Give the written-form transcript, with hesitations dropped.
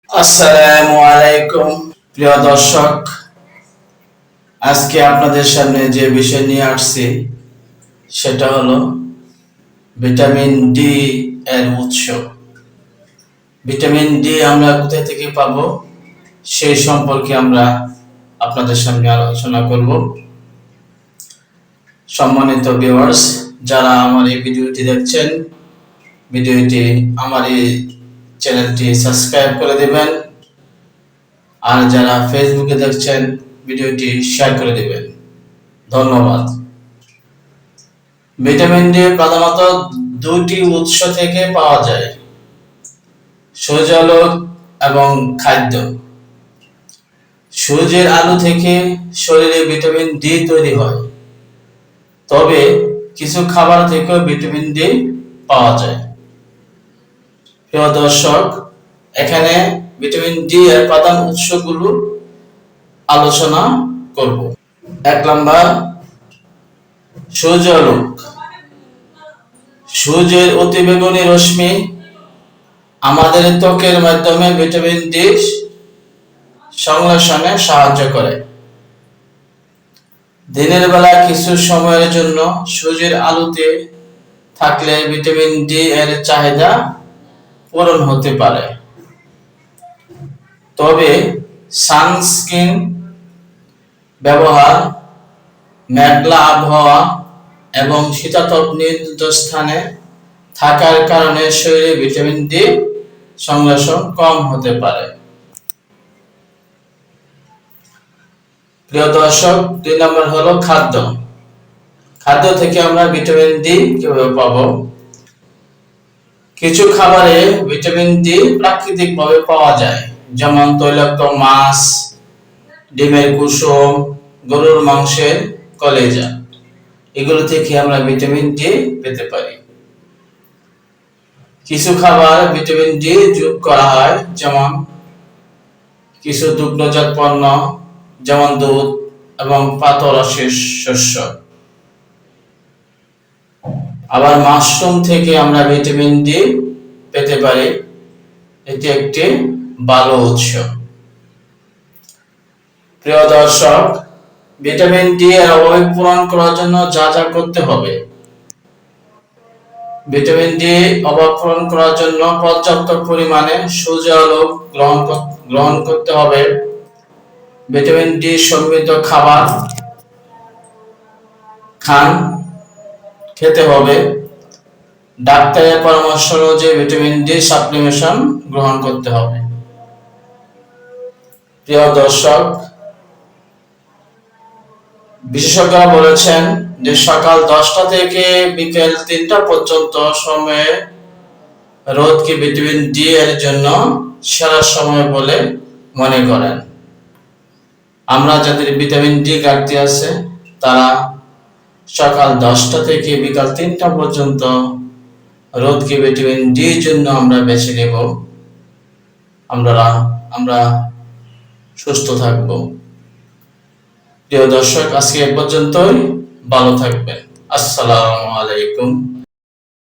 আসসালামু আলাইকুম প্রিয় দর্শক, আজকে আপনাদের সামনে যে বিষয় নিয়ে আসছি সেটা হলো ভিটামিন ডি এর উৎস। ভিটামিন ডি আমরা কোথা থেকে পাবো সেই সম্পর্কে আমরা আপনাদের সামনে আলোচনা করব। সম্মানিত ভিউয়ার্স, যারা আমার এই ভিডিওটি দেখছেন, আমার এই চ্যানেলটি সাবস্ক্রাইব করে দিবেন, আর যারা ফেসবুকে দেখছেন ভিডিওটি শেয়ার করে দিবেন। ধন্যবাদ। ভিটামিন ডি প্রধানত দুটি উৎস থেকে পাওয়া যায়: সূর্যালোক এবং খাদ্য। সূর্যের আলো থেকে শরীরে ভিটামিন ডি তৈরি হয়, তবে কিছু খাবার থেকেও ভিটামিন ডি পাওয়া যায়। প্রিয় দর্শক, এখানে ভিটামিন ডি এর প্রধান উৎসগুলো আলোচনা করব। 1 নাম্বার, সূর্যালোক। সূর্যের অতিবেগুনি রশ্মি আমাদের ত্বকের মাধ্যমে ভিটামিন ডি সংশ্লেষণে সাহায্য করে। দিনের বেলা কিছু সময়ের জন্য সূর্যের আলোতে থাকলে ভিটামিন ডি এর চাহিদা পূরণ হতে পারে, তবে সানস্ক্রিন ব্যবহার, মেঘলা আবহাওয়া এবং শীতাতপ স্থানে থাকার কারণে শরীরে ভিটামিন ডি সংশ্লেষণ কম হতে পারে। প্রিয় দর্শক, 2 নম্বর হলো খাদ্য। খাদ্য থেকে আমরা ভিটামিন ডি কিভাবে পাবো? কিছু খাবারে ভিটামিন ডি প্রাকৃতিকভাবে পাওয়া যায়, যেমন তৈলাক্ত মাছ, ডিমের কুসুম, গরুর মাংসের কলেজা। এগুলো থেকে আমরা ভিটামিন ডি পেতে পারি। কিছু খাবার ভিটামিন ডি যোগ করা হয়, যেমন কিছু দুগ্ধজাত পণ্য, যেমন দুধ এবং পাতরসের শস্য। আবার মাশরুম থেকে আমরা ভিটামিন ডি পেতে পারি, এটি একটি ভালো উৎস। প্রিয় দর্শক, ভিটামিন ডি এর অভাব পূরণ করার জন্য যা যা করতে হবে: ভিটামিন ডি অভাব পূরণ করার জন্য পর্যাপ্ত পরিমাণে সূর্যালোক গ্রহণ করতে হবে, ভিটামিন ডি সমৃদ্ধ খাবার খেতে হবে, ডাক্তারের পরামর্শ অনুযায়ী ভিটামিন ডি সাপ্লিমেন্টেশন গ্রহণ করতে হবে। প্রিয় দর্শক, বিশেষজ্ঞরা বলেছেন যে সকাল 10টা থেকে বিকেল 3টা পর্যন্ত সময়ে রোদকে ভিটামিন ডি এর জন্য সেরা সময় বলে মনে করেন। আমরা যাদের ভিটামিন ডি ঘাটতি আছে তারা সকাল 10টা থেকে বিকাল 3টা পর্যন্ত রোদকে ভিটামিন ডি এর জন্য আমরা বেছে নেব। আমরা সুস্থ থাকব। প্রিয় দর্শক, আজকে এ পর্যন্তই। ভালো থাকবেন। আসসালামু আলাইকুম।